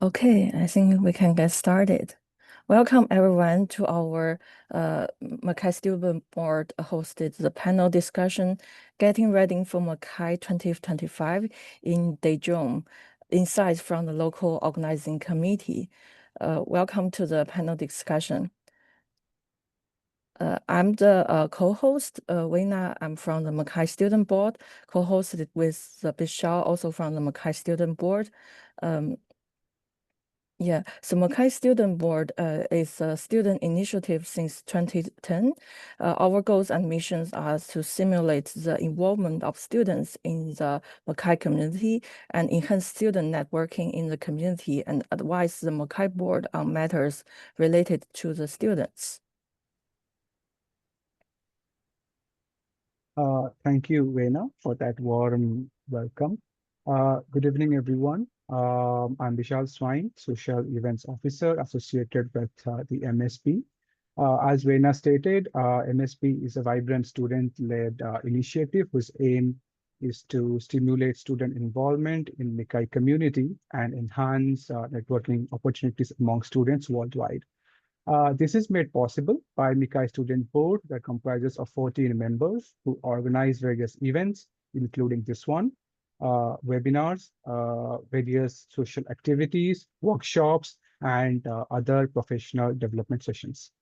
Okay, I think we can get started. Welcome everyone to our MICCAI Student Board hosted the panel discussion, Getting Ready for MICCAI 2025 in Daejeon, Insights from the Local Organizing Committee. Welcome to the panel discussion. I'm the co-host, Weina. I'm from the MICCAI Student Board, co-hosted with Bishal, also from the MICCAI Student Board. So MICCAI Student Board is a student initiative since 2010. Our goals and missions are to simulate the involvement of students in the MICCAI community and enhance student networking in the community and advise the MICCAI Board on matters related to the students. Thank you, Vena, for that warm welcome. Good evening, everyone. I'm Vishal Swine, Social Events Officer associated with the MSB. As Vena stated, MSB is a vibrant student-led initiative whose aim is to stimulate student involvement in MICCAI community and enhance networking opportunities among students worldwide. This is made possible by MICCAI Student Board that comprises of 14 members who organize various events, including this one, webinars, various social activities, workshops, and other professional development sessions.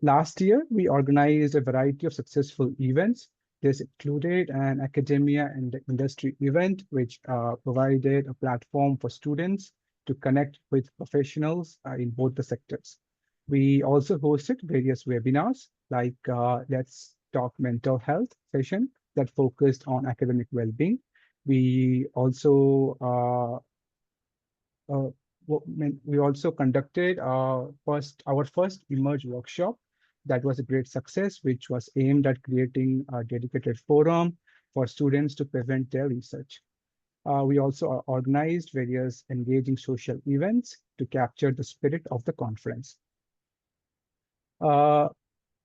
Last year, we organized a variety of successful events. This included an academia and industry event, which provided a platform for students to connect with professionals in both the sectors. We also hosted various webinars like Let's Talk Mental Health session that focused on academic well-being. We also we also conducted our first Emerge workshop. That was a great success, which was aimed at creating a dedicated forum for students to present their research. We also organized various engaging social events to capture the spirit of the conference.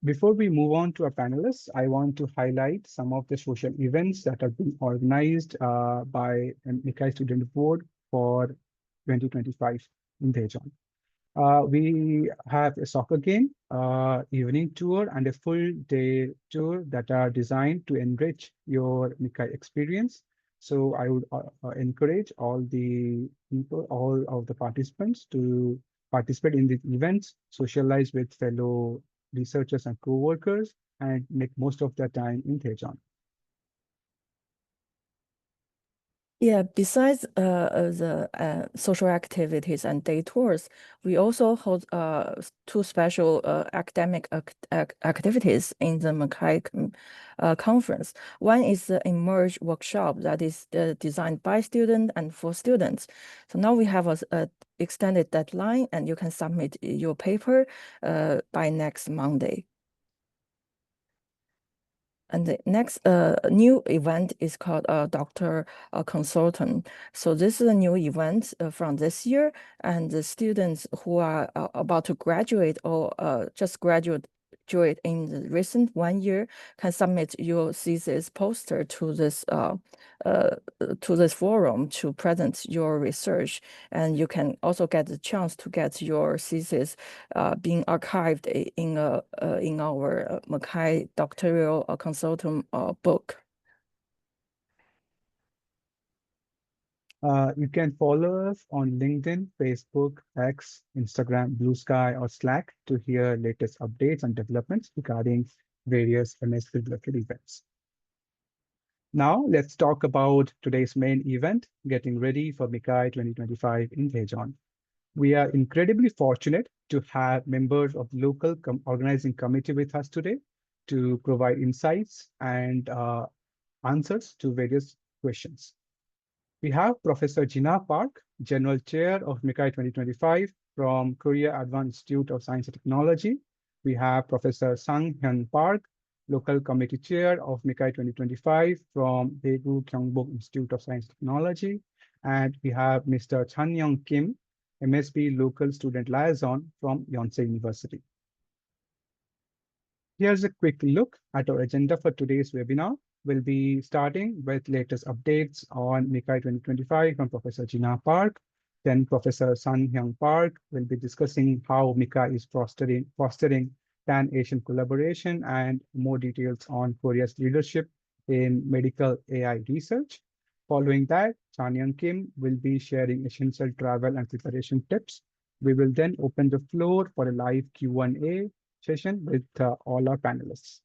Before we move on to our panelists, I want to highlight some of the social events that have been organized by MICCAI Student Board for 2025 in Daejeon. We have a soccer game, evening tour, and a full day tour that are designed to enrich your MICCAI experience. So I would encourage all the people, all of the participants to participate in these events, socialize with fellow researchers and co-workers, and make most of their time in Daejeon. Yeah, besides the social activities and day tours, we also hold two special academic activities in the MICCAI conference. One is the Emerge workshop that is designed by students and for students. So now we have a extended deadline, and you can submit your paper by next Monday. And the next new event is called Doctor Consultant. So this is a new event from this year, and the students who are about to graduate or just graduate in the recent 1 year can submit your thesis poster to this forum to present your research, and you can also get the chance to get your thesis being archived in our MICCAI doctoral consultant book. You can follow us on LinkedIn, Facebook, X, Instagram, Blue Sky, or Slack to hear latest updates and developments regarding various MSB-related events. Now, let's talk about today's main event, getting ready for MICCAI 2025 in Daejeon. We are incredibly fortunate to have members of the local organizing committee with us today to provide insights and answers to various questions. We have Professor Jinah Park, General Chair of MICCAI 2025 from Korea Advanced Institute of Science and Technology. We have Professor Hyun Park, Local Committee Chair of MICCAI 2025 from Daegu Gyeongbok Institute of Science and Technology. And we have Mr. Chanyoung Kim, MSB Local Student Liaison from Yonsei University. Here's a quick look at our agenda for today's webinar. We'll be starting with latest updates on MICCAI 2025 from Professor Jinah Park. Then Professor Sun Hyung Park will be discussing how MICCAI is fostering Pan-Asian collaboration and more details on Korea's leadership in medical AI research. Following that, Chanyoung Kim will be sharing essential travel and preparation tips. We will then open the floor for a live Q&A session with all our panelists.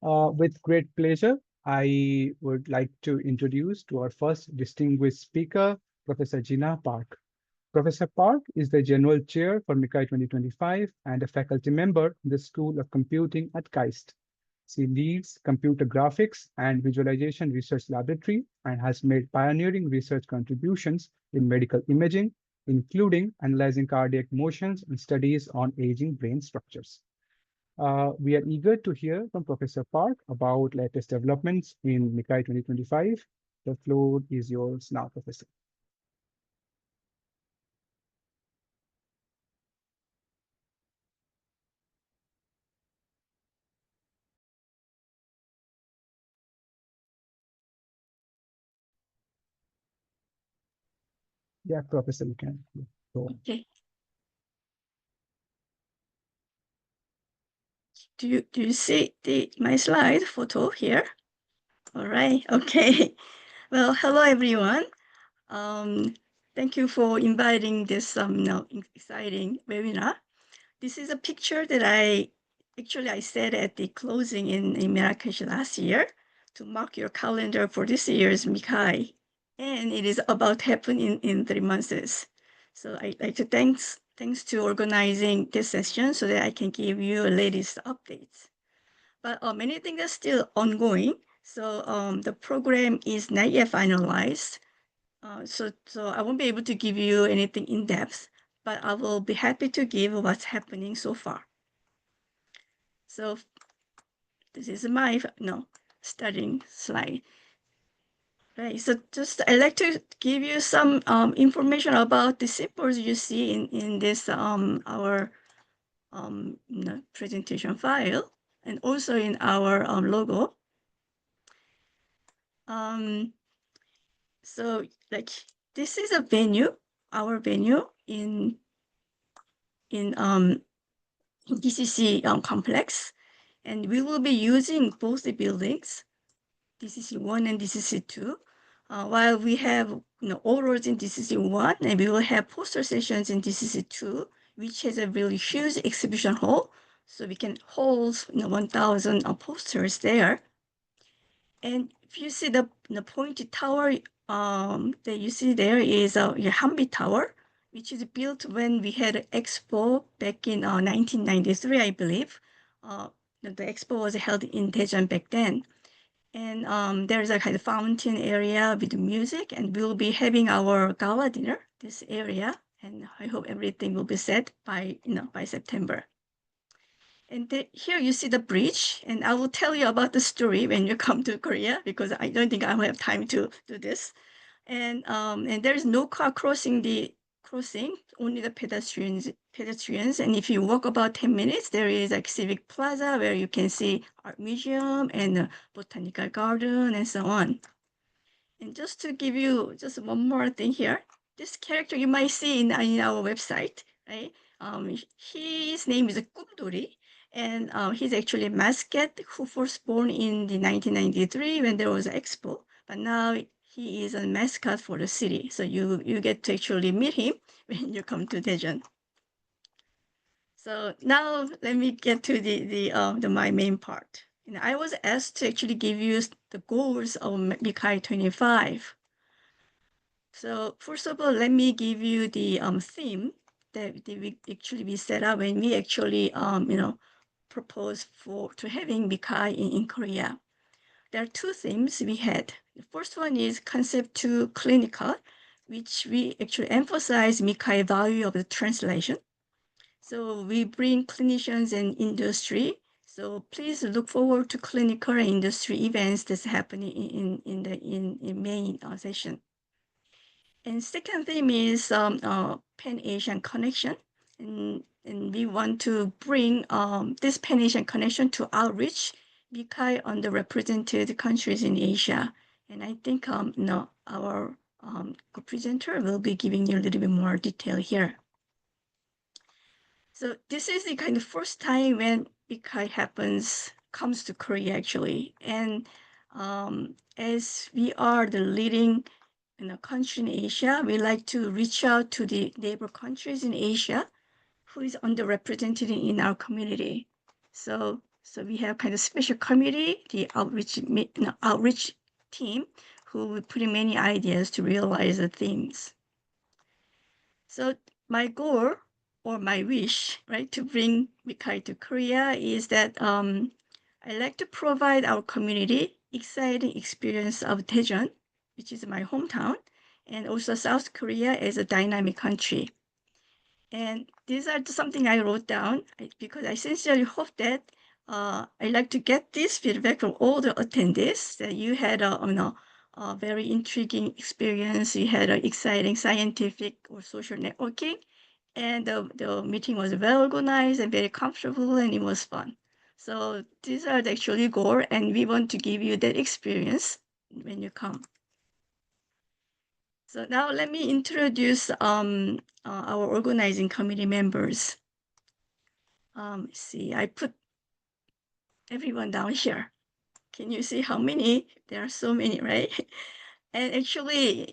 With great pleasure, I would like to introduce to our first distinguished speaker, Professor Jinah Park. Professor Park is the General Chair for MICCAI 2025 and a faculty member in the School of Computing at KAIST. She leads Computer Graphics and Visualization Research Laboratory and has made pioneering research contributions in medical imaging, including analyzing cardiac motions and studies on aging brain structures. We are eager to hear from Professor Park about latest developments in MICCAI 2025. The floor is yours now, Professor. Yeah, Professor, you can go on. Okay. Do you see my slide photo here? All right. Okay. Well, hello everyone. Thank you for inviting this exciting webinar. This is a picture that I said at the closing in Marrakesh last year to mark your calendar for this year's MICCAI, and it is about to happen in 3 months. So I'd like to thanks to organizing this session so that I can give you latest updates. But many things are still ongoing. So the program is not yet finalized. So I won't be able to give you anything in depth, but I will be happy to give what's happening so far. So this is my starting slide. Right. So I'd like to give you some information about the symbols you see in this our presentation file, and also in our logo. So like this is a venue, our venue in DCC complex, and we will be using both the buildings, DCC1 and DCC2. While we have orals in DCC1, and we will have poster sessions in DCC2, which has a really huge exhibition hall, so we can hold 1,000 posters there. And if you see the pointed tower that you see there is Hanbi Tower, which is built when we had an expo back in 1993, I believe. The expo was held in Daejeon back then. And there's a kind of fountain area with music, and we'll be having our gala dinner this area. And I hope everything will be set by September. And here you see the bridge, and I will tell you about the story when you come to Korea, because I don't think I will have time to do this. And there is no car crossing the crossing, only the pedestrians. And if you walk about 10 minutes, there is like civic plaza where you can see art museum and botanical garden and so on. And just to give you just one more thing here, this character you might see in our website, right? His name is Kumdori, and he's actually a mascot who first born in the 1993 when there was an expo, but now he is a mascot for the city. So you get to actually meet him when you come to Daejeon. So now let me get to my main part. I was asked to actually give you the goals of MICCAI 25. So first of all, let me give you the theme that we set up when we actually proposed to having MICCAI in Korea. There are two themes we had. The first one is concept to clinical, which we actually emphasize MICCAI value of the translation. So we bring clinicians and industry. So please look forward to clinical and industry events that's happening in main session. And second theme is Pan-Asian connection. And we want to bring this Pan-Asian connection to outreach MICCAI underrepresented countries in Asia. And I think our co-presenter will be giving you a little bit more detail here. So this is the kind of first time when MICCAI comes to Korea actually. And as we are the leading country in Asia, we like to reach out to the neighbor countries in Asia who is underrepresented in our community. So we have kind of special committee, the outreach team, who will put in many ideas to realize the themes. So my goal or my wish, right, to bring MICCAI to Korea is that I like to provide our community exciting experience of Daejeon, which is my hometown, and also South Korea as a dynamic country. And these are something I wrote down because I sincerely hope that I like to get this feedback from all the attendees that you had a very intriguing experience. You had an exciting scientific or social networking, and the meeting was well organized and very comfortable, and it was fun. So these are the actually goal, and we want to give you that experience when you come. So now let me introduce our organizing committee members. See, I put everyone down here. Can you see how many? There are so many, right? And actually,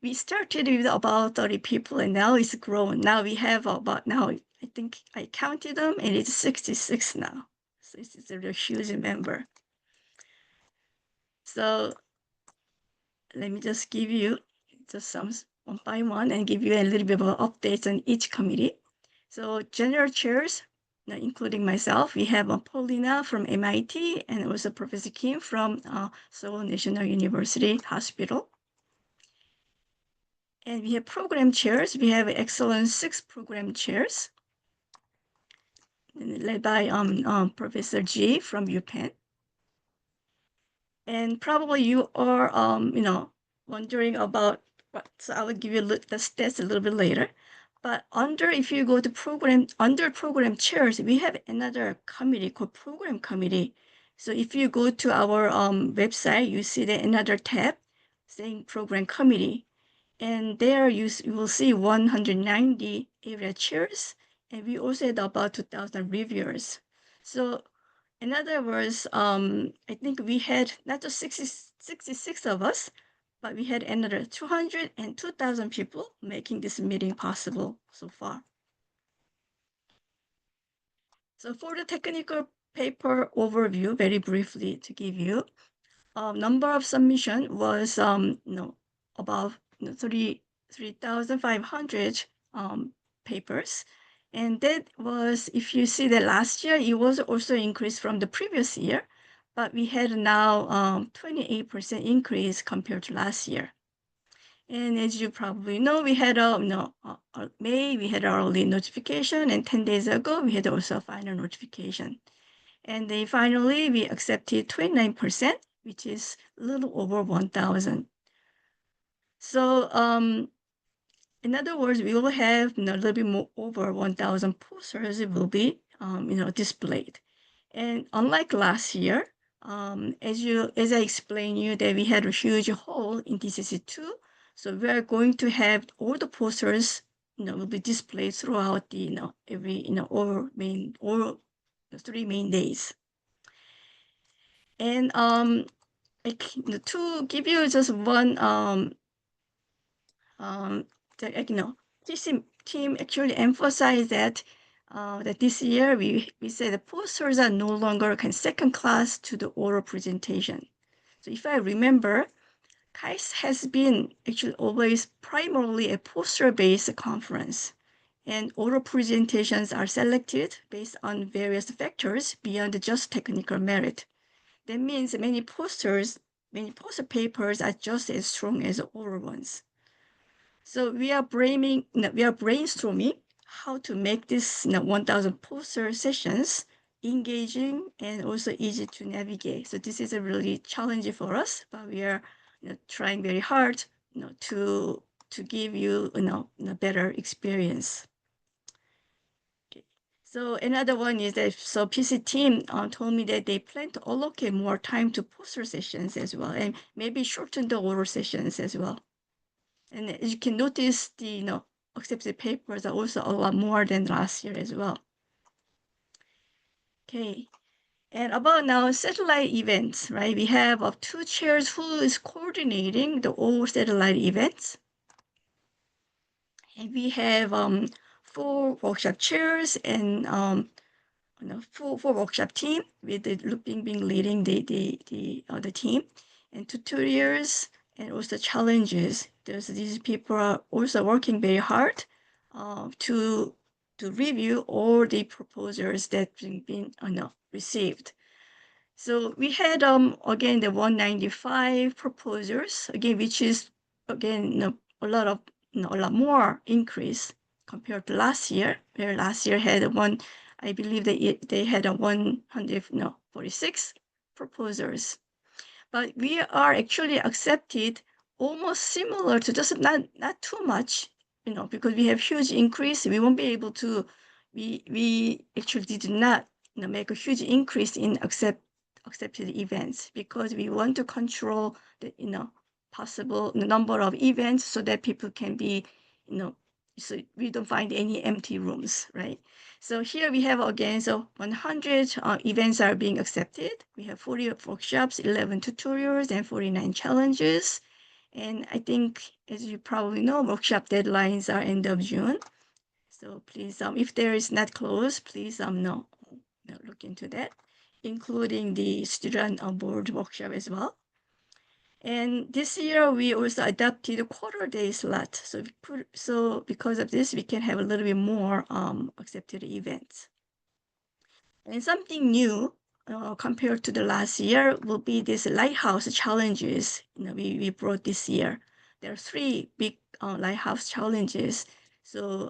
we started with about 30 people, and now it's grown. Now we have about, now I think I counted them, and it's 66 now. So it's a real huge number. So let me just give you just some one by one and give you a little bit of updates on each committee. So general chairs, including myself, we have Paulina from MIT and also Professor Kim from Seoul National University Hospital. And we have program chairs. We have excellent 6 program chairs led by Professor G from UPenn. And probably you are, wondering about what, so I will give you the stats a little bit later. But if you go to under program chairs, we have another committee called program committee. So if you go to our website, you see that another tab saying program committee. And there you will see 190 area chairs. And we also had about 2,000 reviewers. So in other words, I think we had not just 66 of us, but we had another 200 and 2,000 people making this meeting possible so far. So for the technical paper overview, very briefly to give you, number of submission was about 3,500 papers. And that was, if you see that last year, it was also increased from the previous year, but we had now 28% increase compared to last year. And as you probably know, we had May, we had our early notification, and 10 days ago, we had also a final notification. And then finally, we accepted 29%, which is a little over 1,000. So in other words, we will have a little bit more over 1,000 posters will be displayed. And unlike last year, as I explained you that we had a huge hole in DCC2, so we are going to have all the posters will be displayed throughout the all 3 main days. And to give you just one TC team actually emphasized that this year we said the posters are no longer second class to the oral presentation. So if I remember, KAIST has been actually always primarily a poster-based conference, and oral presentations are selected based on various factors beyond just technical merit. That means many poster papers are just as strong as oral ones. So we are brainstorming how to make this 1,000 poster sessions engaging and also easy to navigate. So this is a really challenge for us, but we are trying very hard to give you a better experience. Okay. So another one is that, so PC team told me that they plan to allocate more time to poster sessions as well, and maybe shorten the oral sessions as well. And as you can notice, the accepted papers are also a lot more than last year as well. Okay, and about now satellite events, right? We have 2 chairs who is coordinating the all satellite events. And we have 4 workshop chairs and four workshop team with the Luping being leading the team, and tutorials and also challenges. These people are also working very hard to review all the proposals that been received. So we had again the 195 proposals again, which is again a lot more increase compared to last year, where last year had one, I believe they had a 146 proposals. But we are actually accepted almost similar to, just not too much, because we have huge increase. We won't be able to. We actually did not make a huge increase in accepted events, because we want to control the possible number of events so that people can be so we don't find any empty rooms, right? So here we have again, so 100 events are being accepted. We have 40 workshops, 11 tutorials, and 49 challenges. And I think, as you probably know, workshop deadlines are end of June. So please, if there is not closed, please look into that, including the student board workshop as well. And this year we also adopted a quarter day slot. So because of this, we can have a little bit more accepted events. And something new compared to the last year will be this lighthouse challenges. We brought this year. There are 3 big lighthouse challenges. So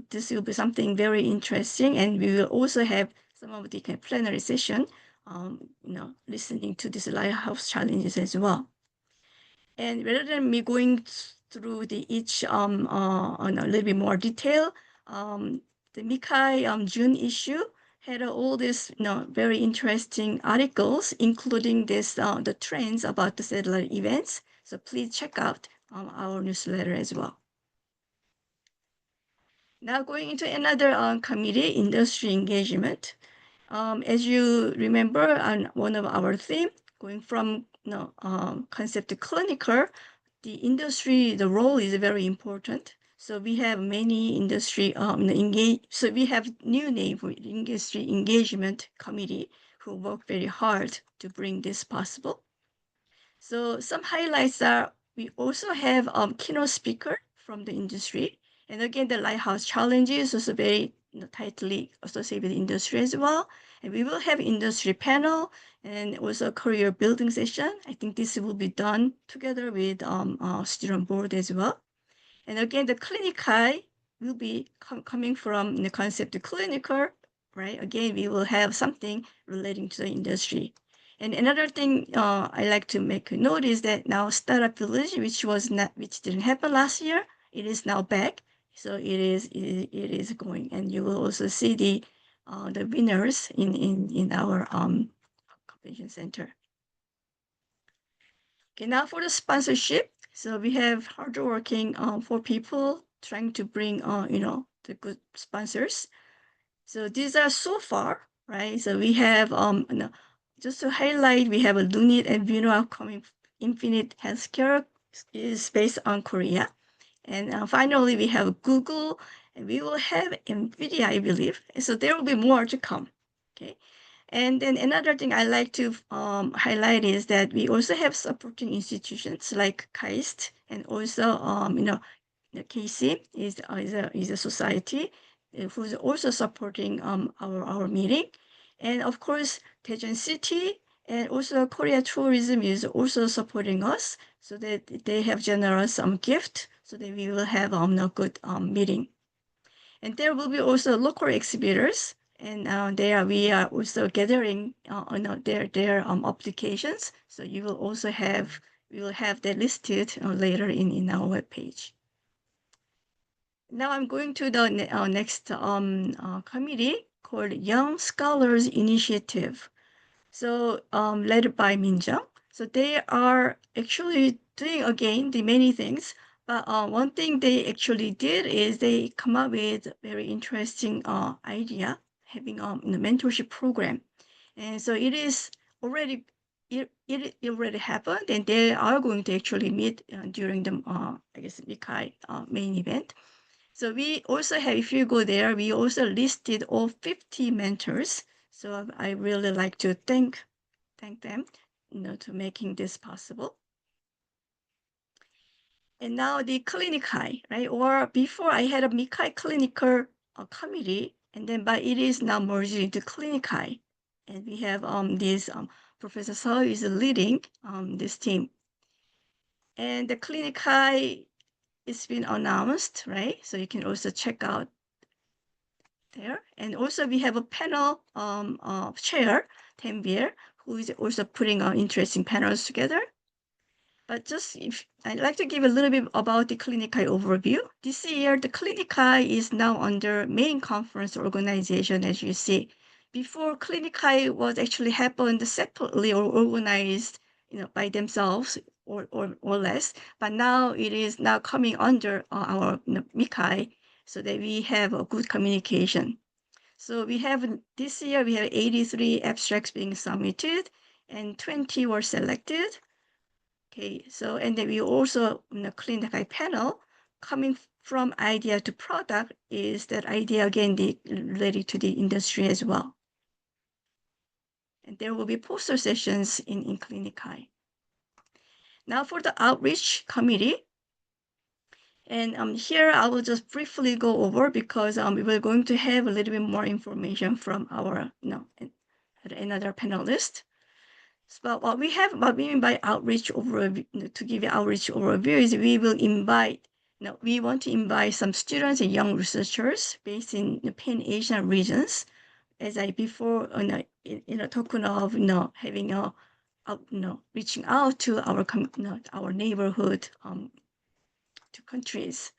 this will be something very interesting, and we will also have some of the plenary session, listening to these lighthouse challenges as well. And rather than me going through each on a little bit more detail, the MICCAI June issue had all these very interesting articles, including this the trends about the satellite events. So please check out our newsletter as well. Now going into another committee, industry engagement. As you remember, on one of our theme, going from concept to clinical, the industry, the role is very important. So we have many industry so we have new name for industry engagement committee, who work very hard to bring this possible. So some highlights are, we also have keynote speaker from the industry. And again, the Lighthouse Challenge is also very tightly associated with industry as well. And we will have industry panel and also career building session. I think this will be done together with student board as well. And again, the clinical will be coming from the concept of clinical, right? Again, we will have something relating to the industry. And another thing I like to make a note is that now Startup Village, which didn't happen last year, it is now back. So it is going, and you will also see the winners in our convention center. Okay, now for the sponsorship. So we have hardworking 4 people trying to bring the good sponsors. So these are so far, right? So we have just to highlight, we have a Lunit and Vino upcoming. Infinite Healthcare is based on Korea. And finally, we have Google, and we will have NVIDIA, I believe. So there will be more to come, okay? And then another thing I like to highlight is that we also have supporting institutions like KAIST, and also, the KC is a society who's also supporting our meeting. And of course, Daejeon City and also Korea Tourism is also supporting us, so that they have generous gift, so that we will have a good meeting. And there will be also local exhibitors, and we are also gathering their applications. So we will have that listed later in our webpage. Now I'm going to the next committee called Young Scholars Initiative. So led by Minjung. So they are actually doing again the many things. But one thing they actually did is they come up with very interesting idea, having a mentorship program. And so it is already it already happened, and they are going to actually meet during the I guess MICCAI main event. So we also have, if you go there, we also listed all 50 mentors. So I really like to thank them, to making this possible. And now the clinicai, right? Or before I had a MICCAI clinical committee, and then but it is now merged into clinicai, and we have this Professor Seo is leading this team, and the clinicai it's been announced, right? So you can also check out there. And also we have a panel chair, Tanvir, who is also putting interesting panels together. But just if I'd like to give a little bit about the clinicai overview. This year, the clinicai is now under main conference organization, as you see. Before, clinicai was actually happened separately or organized, by themselves or less. But now it is now coming under our MICCAI, so that we have a good communication. So we have this year we have 83 abstracts being submitted, and 20 were selected. Okay, so and then we also in the clinical panel coming from idea to product is that idea again related to the industry as well. And there will be poster sessions in clinicai. Now for the outreach committee. And here I will just briefly go over because we were going to have a little bit more information from our another panelist. So what we mean by outreach overview, to give you outreach overview, is we will invite, we want to invite some students and young researchers based in the Pan-Asian regions, as I before, token of, having a, reaching out to our neighborhood, to countries.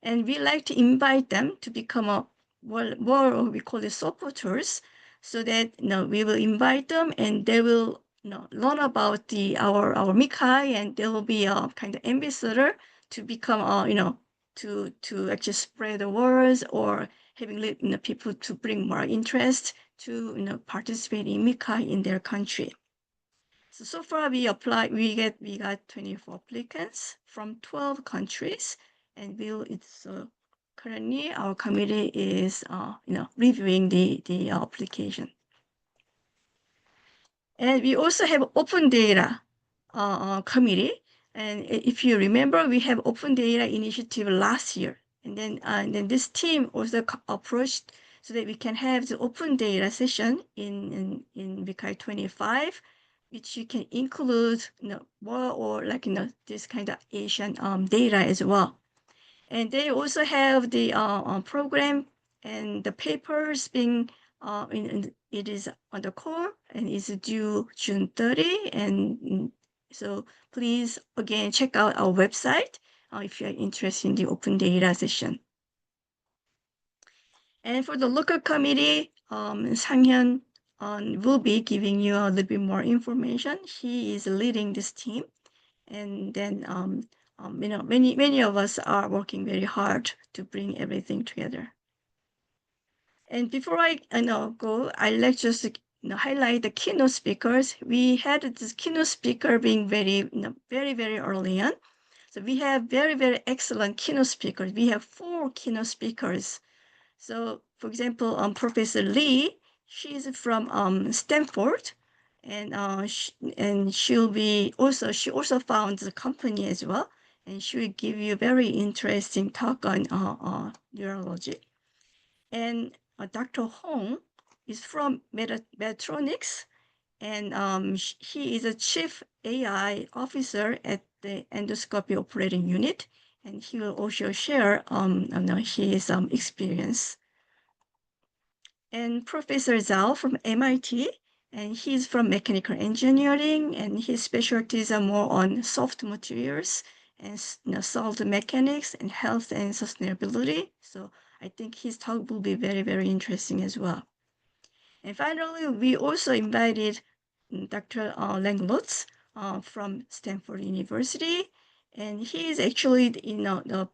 And we like to invite them to become more we call it supporters, so that we will invite them and they will learn about our MICCAI, and they will be a kind of ambassador to become to actually spread the words, or having people to bring more interest to participate in MICCAI in their country. So far we got 24 applicants from 12 countries, and currently our committee is reviewing the application. And we also have open data committee, and if you remember, we have open data initiative last year, and then this team also approached so that we can have the open data session in MICCAI 25, which you can include more or this kind of Asian data as well. And they also have the program and the papers being it is on the core and is due June 30. And so please again check out our website if you are interested in the open data session. And for the local committee, Hyun will be giving you a little bit more information. He is leading this team, and then many of us are working very hard to bring everything together. And before I go, I'd like just to highlight the keynote speakers. We had this keynote speaker being very very early on. So we have very, very excellent keynote speakers. We have 4 keynote speakers. So, for example, Professor Lee, she's from Stanford, and she also found the company as well, and she will give you a very interesting talk on neurology. And Dr. Hong is from Medtronics, and he is a chief AI officer at the endoscopy operating unit, and he will also share his experience. And Professor Zhao from MIT, and he's from mechanical engineering, and his specialties are more on soft materials and salt mechanics and health and sustainability. So I think his talk will be very, very interesting as well. And finally, we also invited Dr. Lang Lutz from Stanford University, and he is actually, the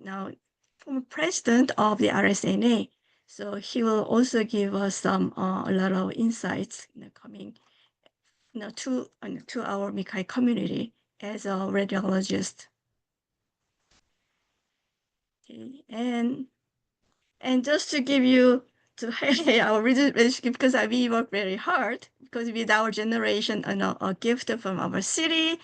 now former president of the RSNA. So he will also give us some a lot of insights coming to our MICCAI community as a radiologist. Okay. And just to give you to highlight our research, because we work very hard, because with our generation a gift from our city.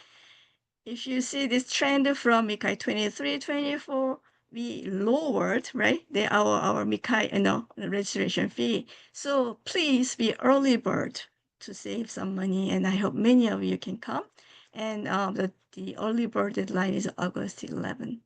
If you see this trend from MICCAI 23, 24, we lowered, right, our MICCAI registration fee. So please be early bird to save some money, and I hope many of you can come. And the early bird deadline is August 11.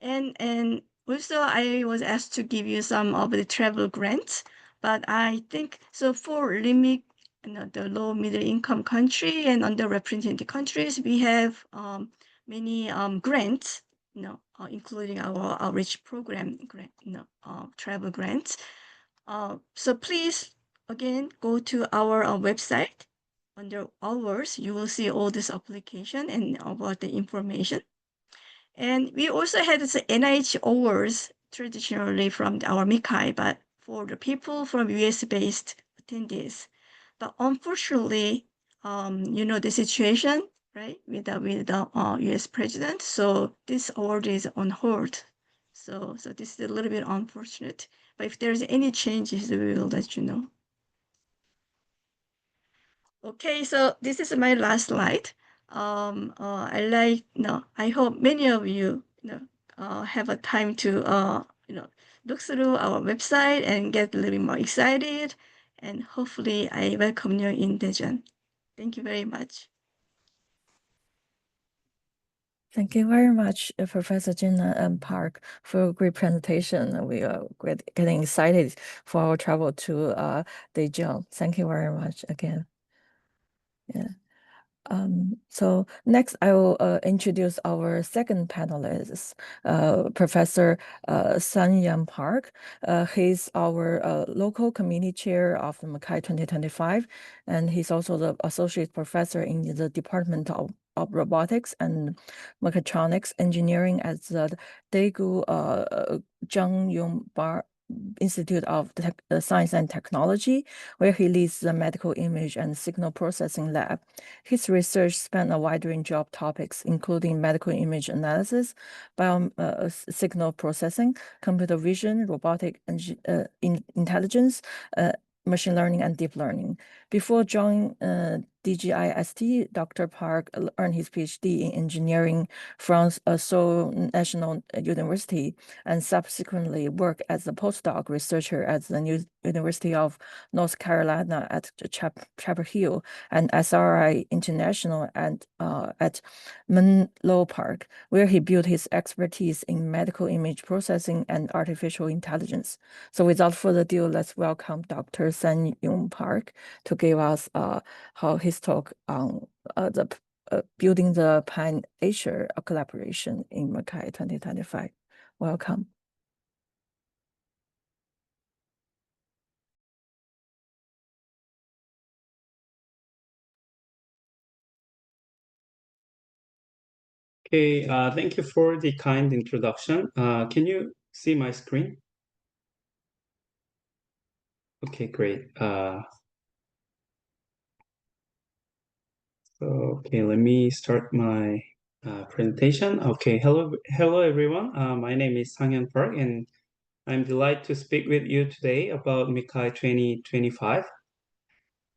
And also I was asked to give you some of the travel grants, but I think so for limit the low middle income country and underrepresented countries, we have many grants, including our outreach program grant, travel grants. So please again go to our website. Under hours, you will see all this application and about the information. And we also had the NIH awards traditionally from our MICCAI, but for the people from US-based attendees. But unfortunately, the situation, right, with the US president. So this award is on hold. So this is a little bit unfortunate. But if there's any changes, we will let you know. Okay, so this is my last slide. I hope many of you, have a time to, look through our website and get a little bit more excited. And hopefully I welcome you in Daejeon. Thank you very much. Thank you very much, Professor Jinah and Park, for a great presentation. We are getting excited for our travel to Daejeon. Thank you very much again. Yeah. So next, I will introduce our second panelist, Professor Chanyoung Park. He's our local committee chair of the MICCAI 2025, and he's also the associate professor in the Department of Robotics and Mechatronics Engineering at the Daegu Chanyoung Institute of Science and Technology, where he leads the medical image and signal processing lab. His research spanned a wide range of topics, including medical image analysis, signal processing, computer vision, robotic intelligence, machine learning, and deep learning. Before joining DGIST, Dr. Park earned his PhD in engineering from Seoul National University and subsequently worked as a postdoc researcher at the University of North Carolina at Chapel Hill and SRI International and at Menlo Park, where he built his expertise in medical image processing and artificial intelligence. So without further ado, let's welcome Dr. Chanyoung Park to give us his talk on the building the Pan-Asia collaboration in MICCAI 2025. Welcome. Okay, thank you for the kind introduction. Can you see my screen? Okay, great. Okay, let me start my presentation. Okay, hello everyone. My name is Chanyoung Park, and I'm delighted to speak with you today about MICCAI 2025.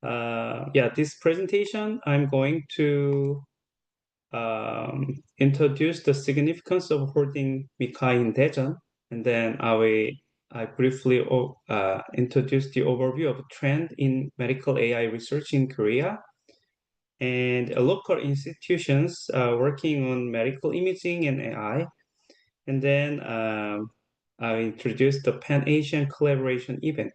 Yeah, this presentation, I'm going to introduce the significance of holding MICCAI in Daejeon, and then I briefly introduce the overview of a trend in medical AI research in Korea and local institutions working on medical imaging and AI. And then I introduce the Pan-Asian collaboration event.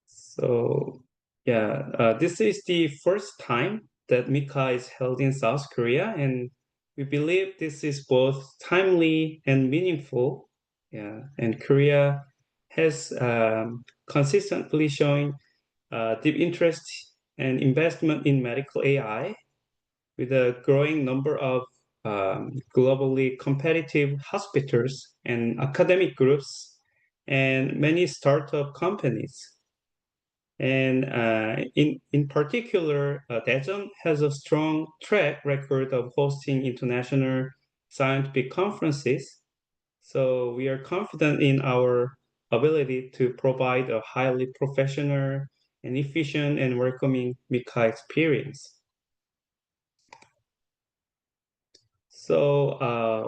So this is the first time that MICCAI is held in South Korea, and we believe this is both timely and meaningful. And Korea has consistently shown deep interest and investment in medical AI, with a growing number of globally competitive hospitals and academic groups and many startup companies. And in particular, Daejeon has a strong track record of hosting international scientific conferences. So we are confident in our ability to provide a highly professional and efficient and welcoming MICCAI experience. So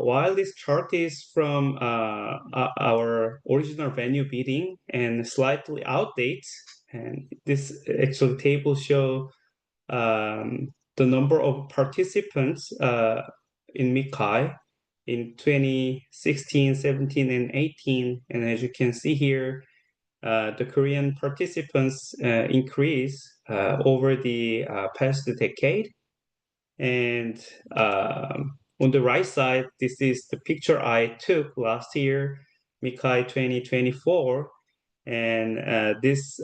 while this chart is from our original venue bidding and slightly outdated, and this actual table show the number of participants in MICCAI in 2016, 17, and 18. And as you can see here, the Korean participants increased over the past decade. And on the right side, this is the picture I took last year, MICCAI 2024. And this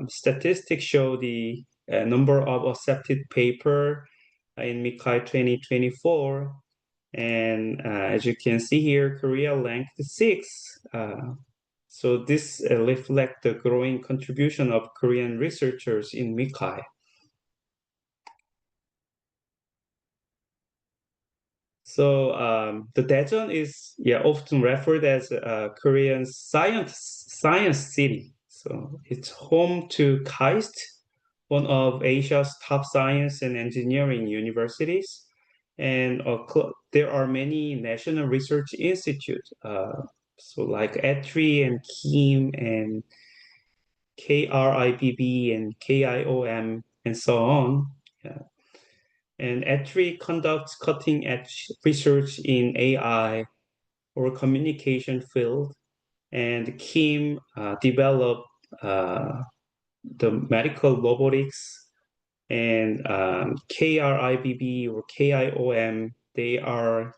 statistics show the number of accepted paper in MICCAI 2024. And as you can see here, Korea ranked 6th. So this reflects the growing contribution of Korean researchers in MICCAI. So the Daejeon is often referred as a Korean science city. So it's home to KAIST, one of Asia's top science and engineering universities. And there are many national research institutes, so like ETRI and KIM and KRIBB and KIOM and so on. And ETRI conducts cutting-edge research in AI or communication field, and KIM developed the medical robotics, and KRIBB or KIOM, they are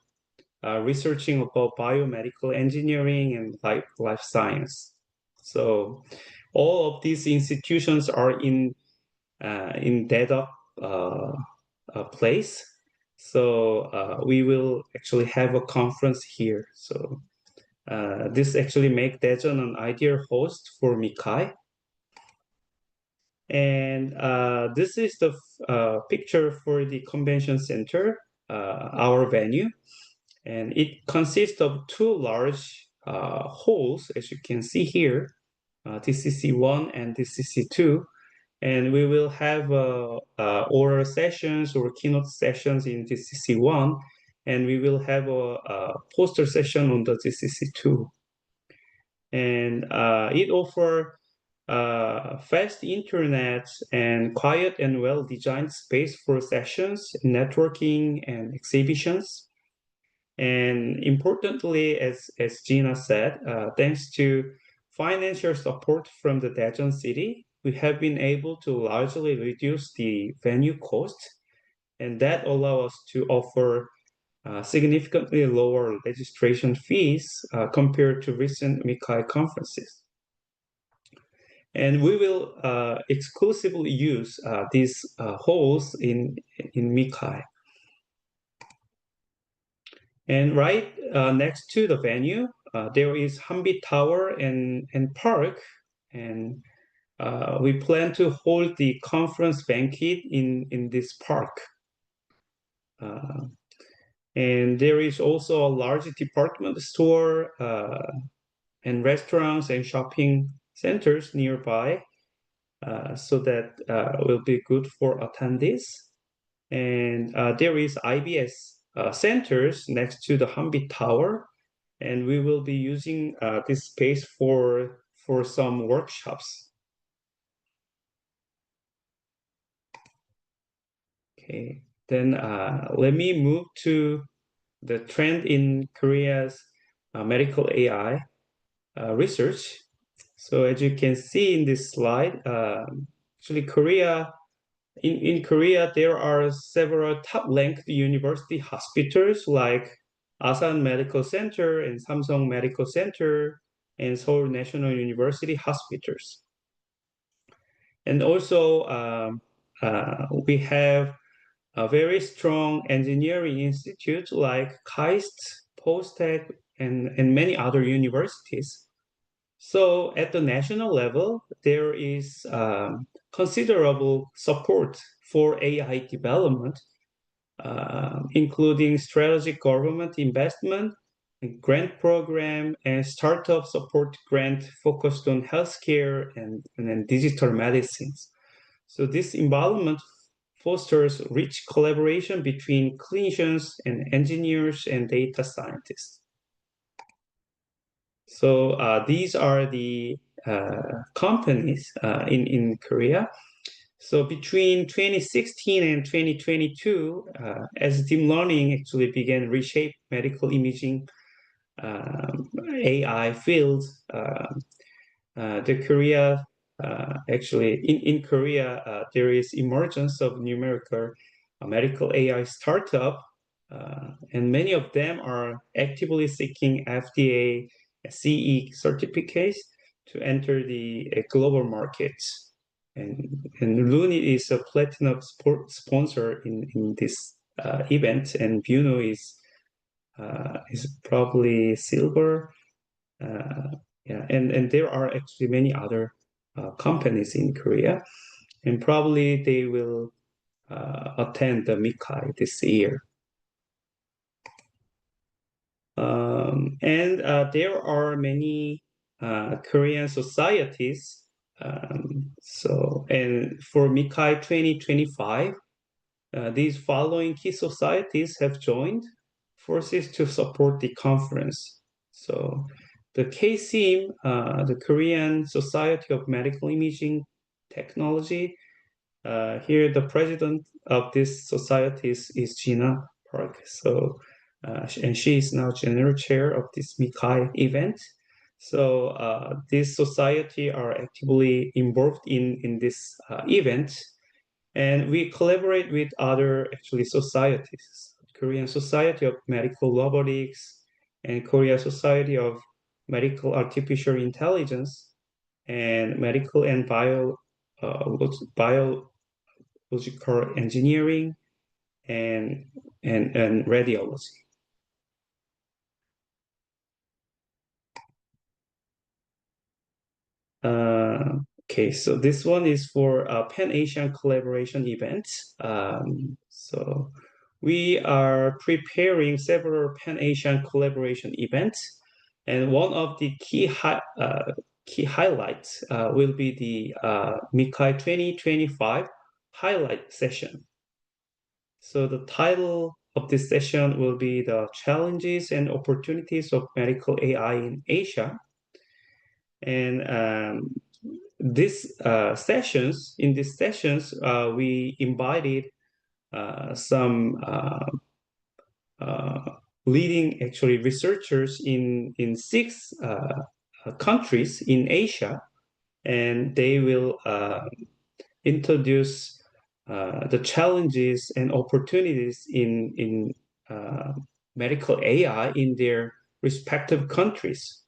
researching about biomedical engineering and life science. So all of these institutions are in data place. So we will actually have a conference here. So this actually makes Daejeon an ideal host for MICCAI. And this is the picture for the convention center, our venue. And it consists of 2 large halls, as you can see here, DCC1 and DCC2. And we will have oral sessions or keynote sessions in DCC1, and we will have a poster session on the DCC2. And it offers fast internet and quiet and well-designed space for sessions, networking, and exhibitions. And importantly, as Jinah said, thanks to financial support from the Daejeon city, we have been able to largely reduce the venue cost, and that allows us to offer significantly lower registration fees compared to recent MICCAI conferences. And we will exclusively use these halls in MICCAI. And right next to the venue, there is Hanbi Tower and Park, and we plan to hold the conference banquet in this park. And there is also a large department store and restaurants and shopping centers nearby, so that will be good for attendees. And there is IBS centers next to the Hanbi Tower, and we will be using this space for some workshops. Okay, then let me move to the trend in Korea's medical AI research. So as you can see in this slide, actually in Korea, there are several top-ranked university hospitals like Asan Medical Center and Samsung Medical Center and Seoul National University hospitals. And also, we have a very strong engineering institutes like KAIST, PostTech, and many other universities. So at the national level, there is considerable support for AI development, including strategic government investment, grant program, and startup support grant focused on healthcare and digital medicines. So this involvement fosters rich collaboration between clinicians and engineers and data scientists. So these are the companies in Korea. So between 2016 and 2022, as deep learning actually began reshape medical imaging AI field, the Korea actually in Korea there is emergence of numerical medical AI startup, and many of them are actively seeking FDA CE certificates to enter the global markets. And Luni is a platinum sponsor in this event, and Buno is probably silver. Yeah, and there are actually many other companies in Korea, and probably they will attend the MICCAI this year. And there are many Korean societies. So, and for MICCAI 2025, these following key societies have joined forces to support the conference. So, the KSIM, the Korean Society of Medical Imaging Technology, here the president of this society is Jinah Park. So, and she is now general chair of this MICCAI event. So this society are actively involved in this event, and we collaborate with other actually societies, Korean Society of Medical Robotics and Korea Society of Medical Artificial Intelligence and Medical and Biological Engineering and Radiology. Okay, so this one is for a Pan-Asian collaboration event. So we are preparing several Pan-Asian collaboration events, and one of the key highlights will be the MICCAI 2025 highlight session. So the title of this session will be the Challenges and Opportunities of Medical AI in Asia. And these sessions, we invited some leading actually researchers in 6 countries in Asia, and they will introduce the challenges and opportunities in medical AI in their respective countries.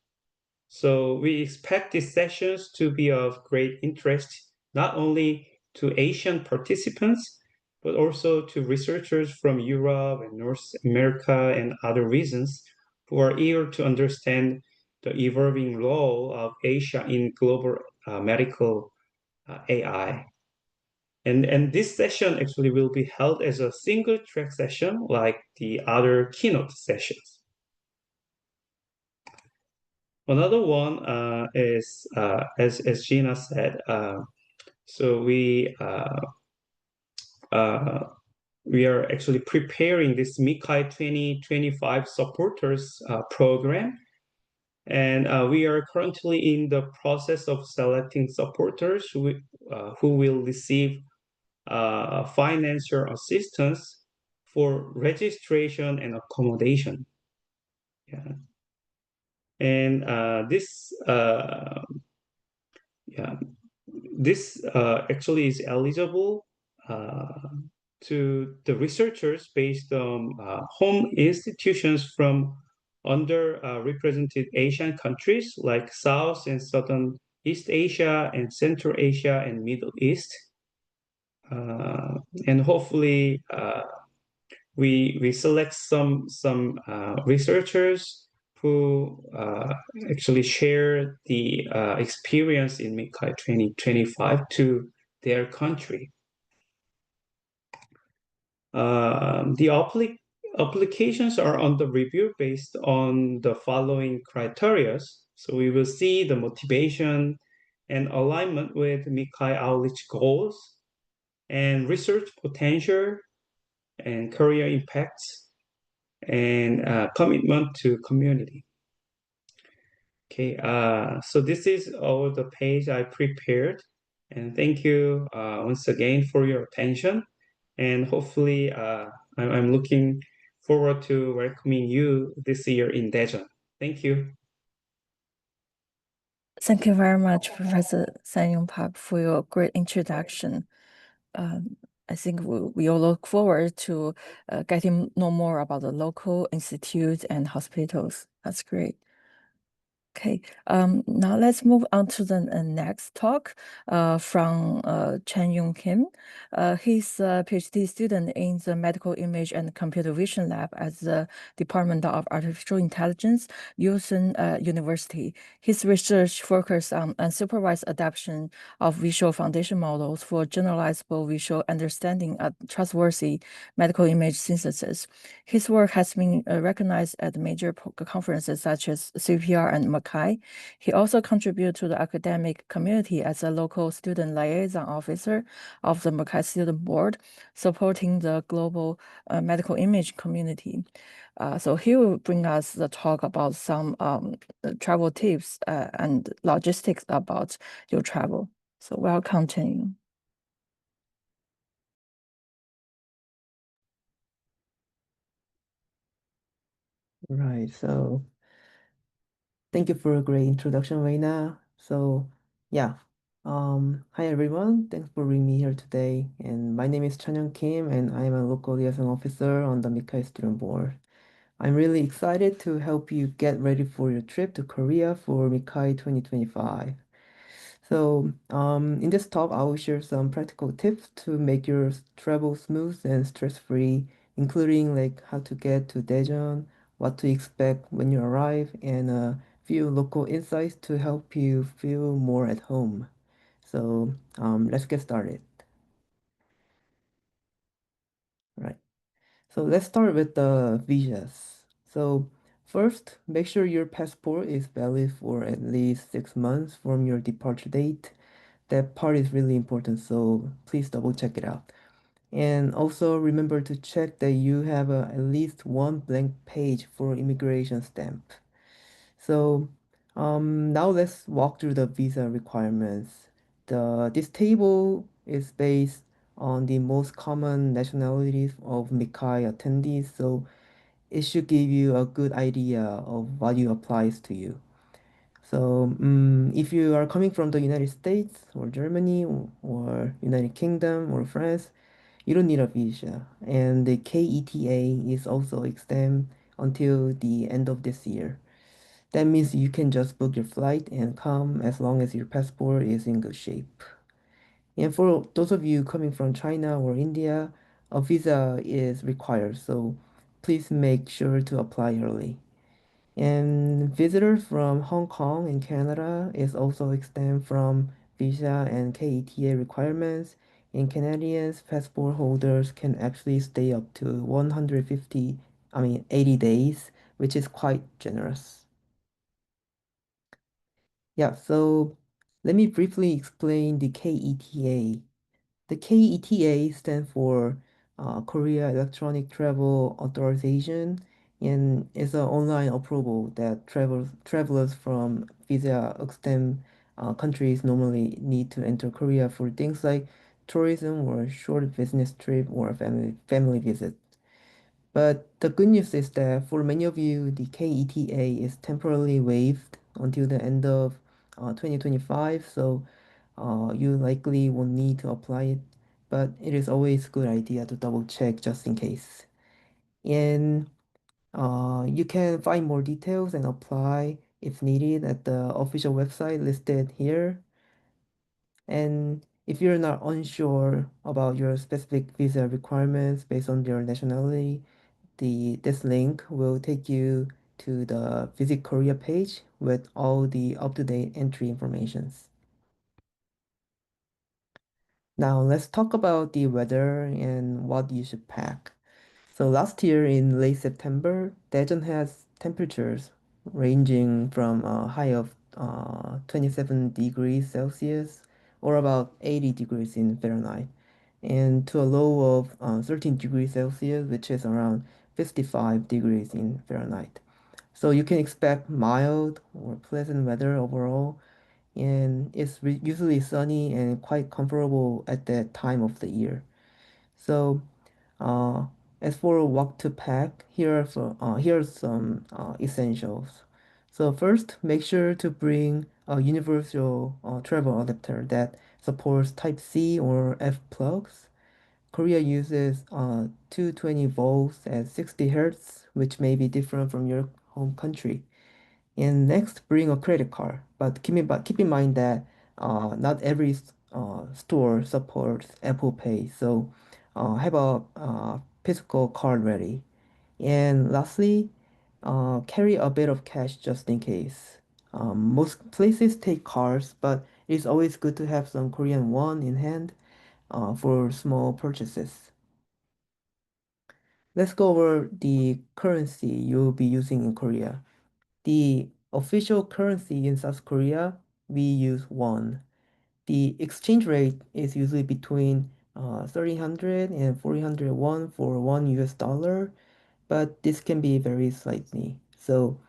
So we expect these sessions to be of great interest, not only to Asian participants, but also to researchers from Europe and North America and other regions who are eager to understand the evolving role of Asia in global medical AI. And this session actually will be held as a single track session like the other keynote sessions. Another one is, as Jinah said, so we are actually preparing this MICCAI 2025 supporters program. And we are currently in the process of selecting supporters who will receive financial assistance for registration and accommodation. Yeah. And this actually is eligible to the researchers based on home institutions from underrepresented Asian countries like South and Southern East Asia and Central Asia and Middle East. And hopefully we select some researchers who actually share the experience in MICCAI 2025 to their country. The applications are under review based on the following criteria. So we will see the motivation and alignment with MICCAI outreach goals and research potential and career impacts and commitment to community. Okay, so this is all the page I prepared. And thank you once again for your attention. And hopefully, I'm looking forward to welcoming you this year in Daejeon. Thank you. Thank you very much, Professor Sanyong Park, for your great introduction. I think we all look forward to getting know more about the local institutes and hospitals. That's great. Okay, now let's move on to the next talk from Chanyoung Kim. He's a PhD student in the Medical Image and Computer Vision Lab at the Department of Artificial Intelligence, Hyun University. His research focuses on unsupervised adaptation of visual foundation models for generalizable visual understanding and trustworthy medical image synthesis. His work has been recognized at major conferences such as CPR and MICCAI. He also contributed to the academic community as a local student liaison officer of the MICCAI Student Board, supporting the global medical image community. So he will bring us the talk about some travel tips and logistics about your travel. So welcome, Chen. Right, so thank you for a great introduction, Reina. So yeah, hi everyone, thanks for bringing me here today. And my name is Chanyoung Kim, and I'm a local liaison officer on the MICCAI Student Board. I'm really excited to help you get ready for your trip to Korea for MICCAI 2025. So in this talk, I will share some practical tips to make your travel smooth and stress-free, including like how to get to Daejeon, what to expect when you arrive, and a few local insights to help you feel more at home. So let's get started. Right. So let's start with the visas. So first, make sure your passport is valid for at least 6 months from your departure date. That part is really important, so please double check it out. And also remember to check that you have at least one blank page for immigration stamp. So now let's walk through the visa requirements. This table is based on the most common nationalities of MICCAI attendees, so it should give you a good idea of what you applies to you. So if you are coming from the United States or Germany or United Kingdom or France, you don't need a visa. And the KETA is also extended until the end of this year. That means you can just book your flight and come as long as your passport is in good shape. And for those of you coming from China or India, a visa is required, so please make sure to apply early. And visitors from Hong Kong and Canada is also exempt from visa and KETA requirements. And Canadians passport holders can actually stay up to 80 days, which is quite generous. Yeah, so let me briefly explain the KETA. The KETA stands for Korea Electronic Travel Authorization, and is an online approval that travelers from visa exempt countries normally need to enter Korea for things like tourism or short business trip or family visit. But the good news is that for many of you, the KETA is temporarily waived until the end of 2025. So you likely won't need to apply it, but it is always a good idea to double check just in case. And you can find more details and apply if needed at the official website listed here. And if you're not unsure about your specific visa requirements based on your nationality, this link will take you to the Visit Korea page with all the up-to-date entry informations. Now let's talk about the weather and what you should pack. So last year in late September, Daejeon has temperatures ranging from a high of 27 degrees Celsius or about 80 degrees in Fahrenheit, and to a low of 13 degrees Celsius, which is around 55 degrees in Fahrenheit. So you can expect mild or pleasant weather overall, and it's usually sunny and quite comfortable at that time of the year. So uh, as for what to pack, here are some essentials. So first, make sure to bring a universal travel adapter that supports Type C or F plugs. Korea uses 220 volts at 60 hertz, which may be different from your home country. And next, bring a credit card. But keep in mind that not every store supports Apple Pay, so have a physical card ready. And lastly, carry a bit of cash just in case. Most places take cards, but it's always good to have some Korean won in hand for small purchases. Let's go over the currency you'll be using in Korea. The official currency in South Korea, we use won. The exchange rate is usually between 300 and 400 won for $1, but this can be very slightly. So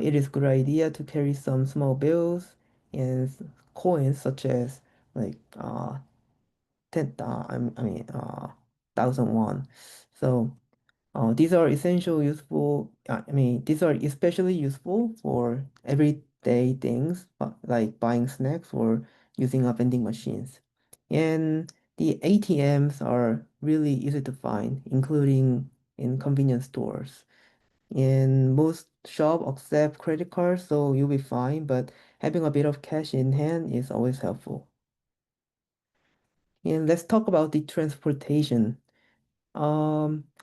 it is good idea to carry some small bills and coins such as like 10, I mean 1,000 won. So these are essential, useful. These are especially useful for everyday things, like buying snacks or using up vending machines. And the ATMs are really easy to find, including in convenience stores. And most shop accept credit cards, so you'll be fine, but having a bit of cash in hand is always helpful. And let's talk about the transportation.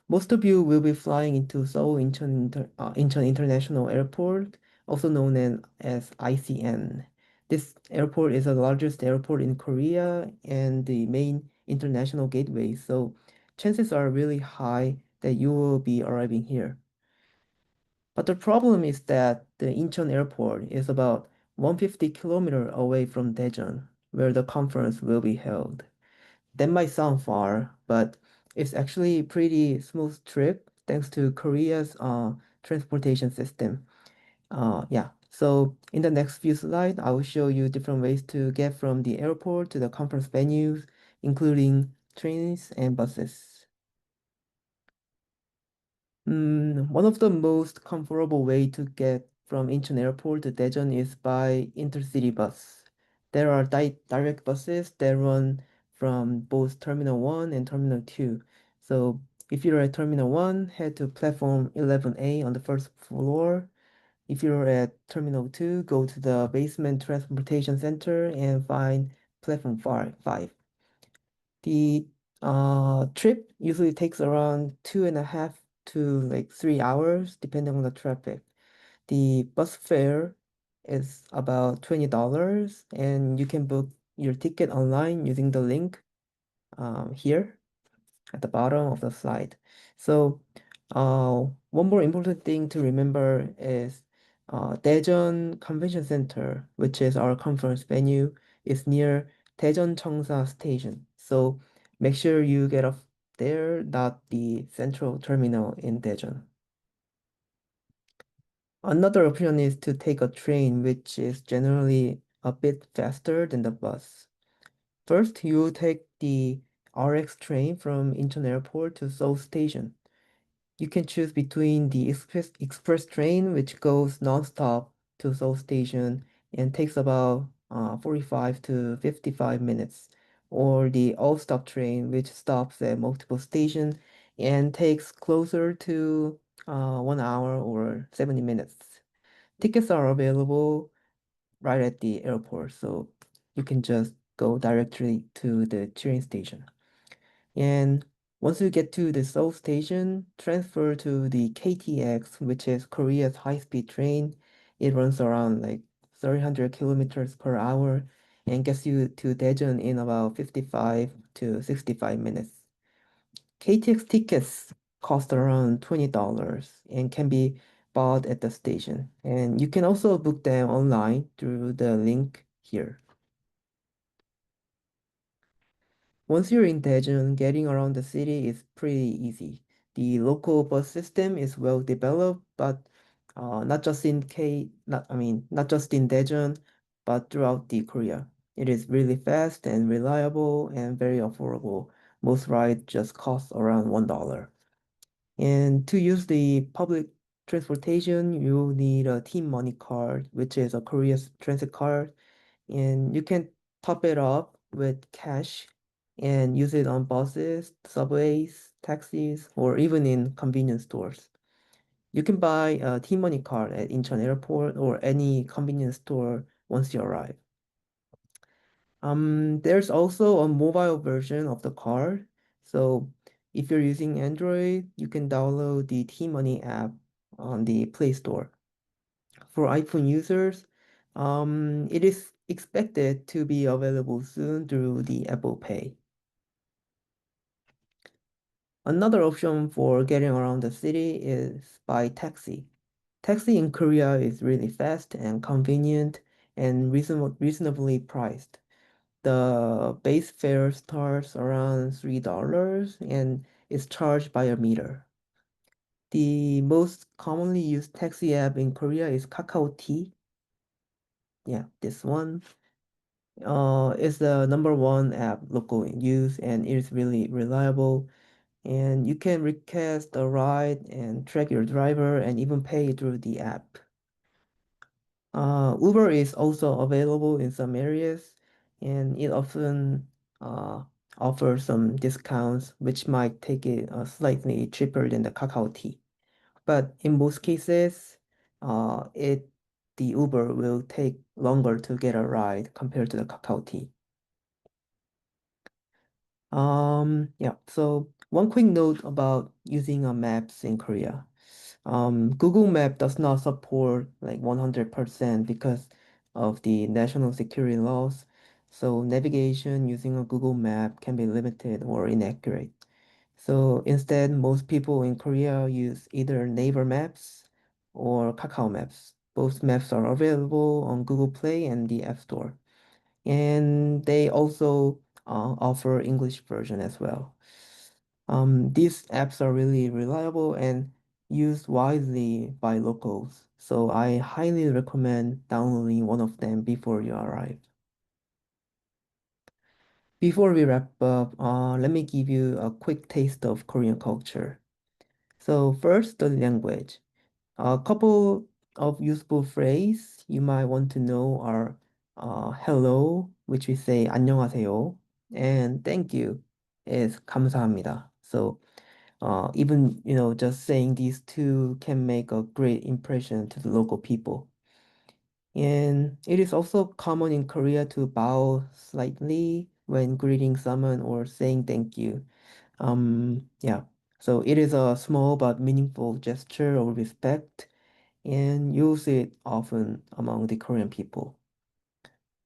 Most of you will be flying into Seoul Incheon International Airport, also known as ICN. This airport is the largest airport in Korea and the main international gateway, so chances are really high that you will be arriving here. But the problem is that the Incheon Airport is about 150 kilometers away from Daejeon, where the conference will be held. That might sound far, but it's actually a pretty smooth trip thanks to Korea's transportation system. Yeah, so in the next few slides, I will show you different ways to get from the airport to the conference venues, including trains and buses. One of the most comfortable way to get from Incheon Airport to Daejeon is by intercity bus. There are direct buses that run from both Terminal 1 and Terminal 2. So if you're at Terminal 1, head to platform 11A on the first floor. If you're at Terminal 2, go to the basement transportation center and find platform 5. The trip usually takes around 2.5 to like 3 hours, depending on the traffic. The bus fare is about $20, and you can book your ticket online using the link here at the bottom of the slide. So, one more important thing to remember is Daejeon Convention Center, which is our conference venue, is near Daejeon Cheongsa Station. So make sure you get off there, not the central terminal in Daejeon. Another option is to take a train, which is generally a bit faster than the bus. First, you take the RX train from Incheon Airport to Seoul Station. You can choose between the express train, which goes non-stop to Seoul Station and takes about 45 to 55 minutes, or the all-stop train, which stops at multiple stations and takes closer to 1 hour or 70 minutes. Tickets are available right at the airport, so you can just go directly to the train station. And once you get to the Seoul station, transfer to the KTX, which is Korea's high-speed train. It runs around like 300 kilometers per hour and gets you to Daejeon in about 55 to 65 minutes. KTX tickets cost around $20 and can be bought at the station. And you can also book them online through the link here. Once you're in Daejeon, getting around the city is pretty easy. The local bus system is well developed, but not just in not just in Daejeon, but throughout the Korea. It is really fast and reliable and very affordable. Most rides just cost around $1. And to use the public transportation, you need a Team Money card, which is a Korea's transit card, and you can top it up with cash and use it on buses, subways, taxis, or even in convenience stores. You can buy a T-Money card at Incheon Airport or any convenience store once you arrive. There's also a mobile version of the card. So if you're using Android, you can download the T-Money app on the Play Store. For iPhone users, it is expected to be available soon through the Apple Pay. Another option for getting around the city is by taxi. Taxi in Korea is really fast and convenient and reasonably priced. The base fare starts around $3 and is charged by a meter. The most commonly used taxi app in Korea is Kakao T. Yeah, this one. It's the #1 app local in use and it is really reliable. And you can request a ride and track your driver and even pay through the app. Uber is also available in some areas and it often offers some discounts which might take it slightly cheaper than the Kakao T. But in most cases, uh, it the Uber will take longer to get a ride compared to the Kakao T. Yeah, so one quick note about using maps in Korea. Google Map does not support like 100% because of the national security laws. So navigation using a Google Map can be limited or inaccurate. So instead, most people in Korea use either Naver Maps or Kakao Maps. Both maps are available on Google Play and the App Store. And they also offer English version as well. These apps are really reliable and used widely by locals, so I highly recommend downloading one of them before you arrive. Before we wrap up, let me give you a quick taste of Korean culture. So first, the language. A couple of useful phrases you might want to know are hello, which we say 안녕하세요, and thank you is 감사합니다. So even just saying these two can make a great impression to the local people. And it is also common in Korea to bow slightly when greeting someone or saying thank you. Yeah, so it is a small but meaningful gesture of respect and you'll see it often among the Korean people.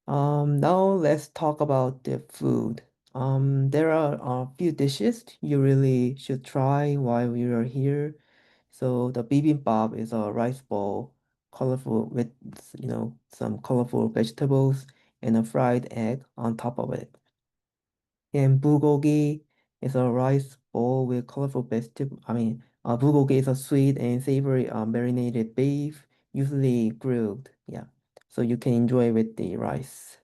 Now let's talk about the food. There are a few dishes you really should try while you are here. So the bibimbap is a rice bowl, colorful with some colorful vegetables and a fried egg on top of it. And bulgogi is a rice bowl with colorful vegetable. Bulgogi is a sweet and savory marinated beef, usually grilled. Yeah, so you can enjoy with the rice.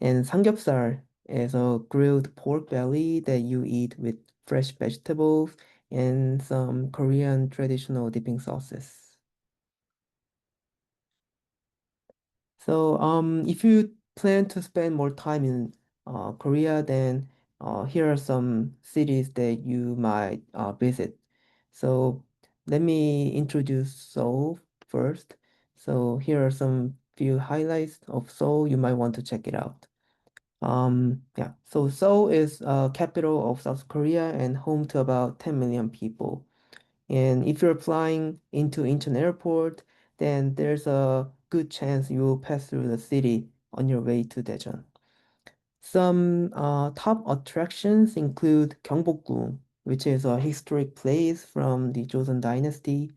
And samgyeopsal is a grilled pork belly that you eat with fresh vegetables and some Korean traditional dipping sauces. So if you plan to spend more time in Korea, then here are some cities that you might visit. So let me introduce Seoul first. So here are some few highlights of Seoul. You might want to check it out. Yeah, so Seoul is capital of South Korea and home to about 10 million people. And if you're flying into Incheon Airport, then there's a good chance you will pass through the city on your way to Daejeon. Some top attractions include Gyeongbokgung, which is a historic place from the Joseon Dynasty,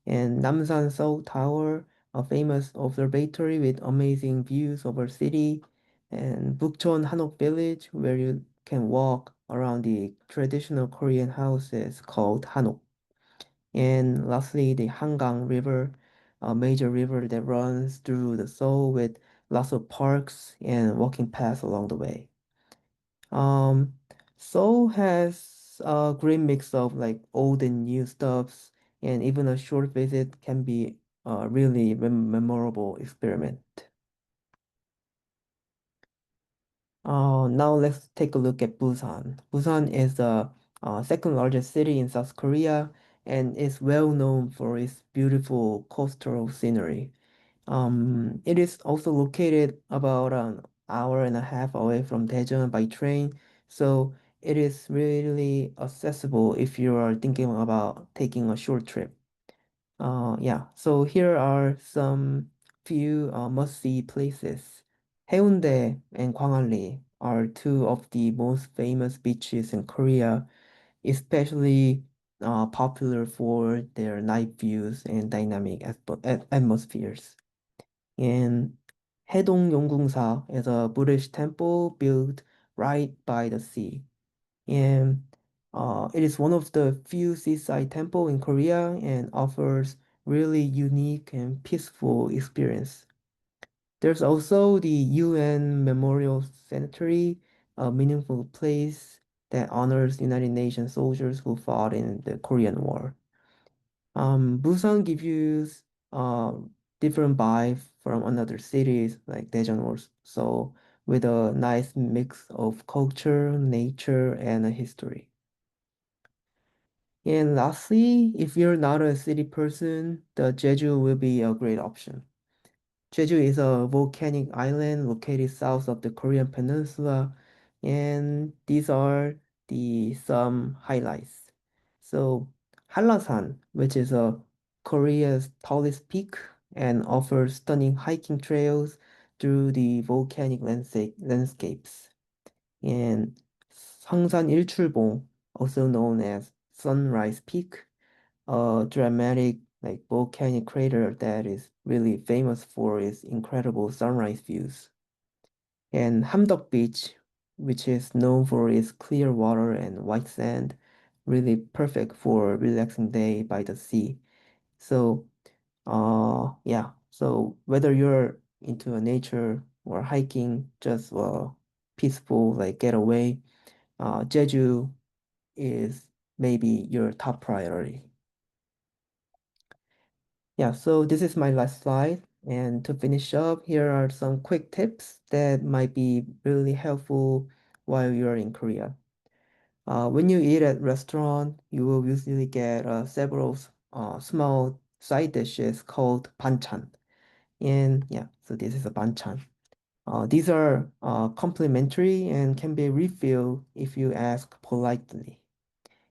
and Namsan Seoul Tower, a famous observatory with amazing views over city, and Bukchon Hanok Village, where you can walk around the traditional Korean houses called Hanok. And lastly, the Hangang River, a major river that runs through the Seoul with lots of parks and walking paths along the way. Um, Seoul has a great mix of like old and new stuffs, and even a short visit can be a really memorable experiment. Now let's take a look at Busan. Busan is the second largest city in South Korea and is well known for its beautiful coastal scenery. It is also located about an hour and a half away from Daejeon by train, so it is really accessible if you are thinking about taking a short trip. Yeah, so here are some few must-see places. Haeundae and Gwangalli are two of the most famous beaches in Korea, especially popular for their night views and dynamic atmospheres. And Haedong Yonggungsa is a Buddhist temple built right by the sea. And it is one of the few seaside temple in Korea and offers really unique and peaceful experience. There's also the UN Memorial Cemetery, a meaningful place that honors United Nations soldiers who fought in the Korean War. Busan gives you different vibe from another cities like Daejeon or Seoul with a nice mix of culture, nature, and a history. And lastly, if you're not a city person, the Jeju will be a great option. Jeju is a volcanic island located south of the Korean peninsula, and these are the some highlights. So Hanlasan, which is Korea's tallest peak and offers stunning hiking trails through the volcanic landscapes. And Sangsan Ilchulbong, also known as Sunrise Peak, a dramatic like volcanic crater that is really famous for its incredible sunrise views. And Hamdok Beach, which is known for its clear water and white sand, really perfect for a relaxing day by the sea. So, yeah. So whether you're into a nature or hiking, just peaceful like getaway, Jeju is maybe your top priority. Yeah, so this is my last slide. And to finish up, here are some quick tips that might be really helpful while you're in Korea. When you eat at restaurant, you will usually get several small side dishes called banchan. And yeah, so this is a banchan. These are complimentary and can be refilled if you ask politely.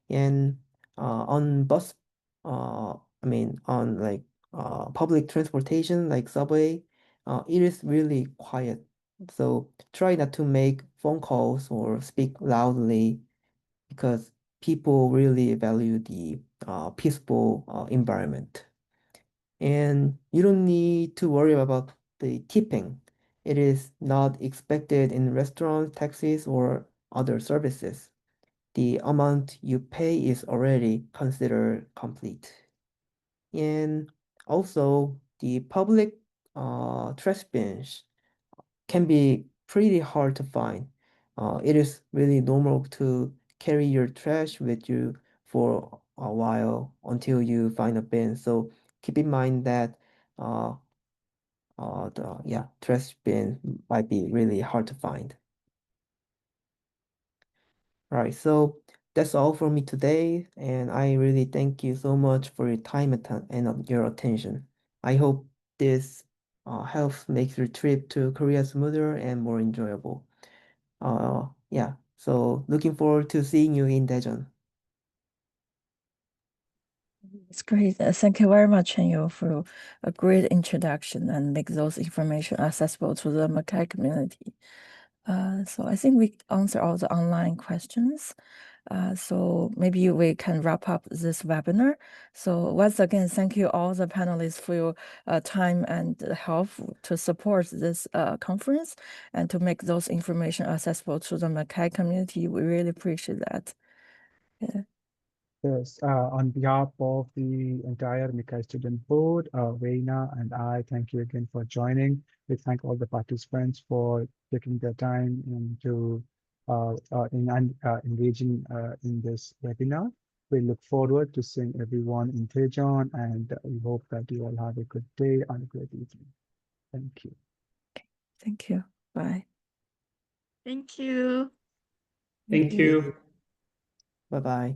And on bus, I mean, on like public transportation like subway, it is really quiet. So try not to make phone calls or speak loudly because people really value the peaceful environment. And you don't need to worry about the tipping. It is not expected in restaurants, taxis, or other services. The amount you pay is already considered complete. And also, the public trash bins can be pretty hard to find. It is really normal to carry your trash with you for a while until you find a bin. So keep in mind that uh, the trash bin might be really hard to find. All right, so that's all from me today, and I really thank you so much for your time and your attention. I hope this helps make your trip to Korea smoother and more enjoyable. Yeah, so looking forward to seeing you in Daejeon. It's great. Thank you very much, Chanyoung, for a great introduction and make those information accessible to the MICCAI community. So I think we answer all the online questions. So maybe we can wrap up this webinar. So once again, thank you all the panelists for your time and help to support this conference and to make those information accessible to the MICCAI community. We really appreciate that. Yeah. Yes, on behalf of the entire MICCAI Student Board, Veina and I thank you again for joining. We thank all the participants for taking their time into engaging in this webinar. We look forward to seeing everyone in Daejeon, and we hope that you all have a good day and a great evening. Thank you. Thank you. Bye. Thank you. Thank you. Bye-bye.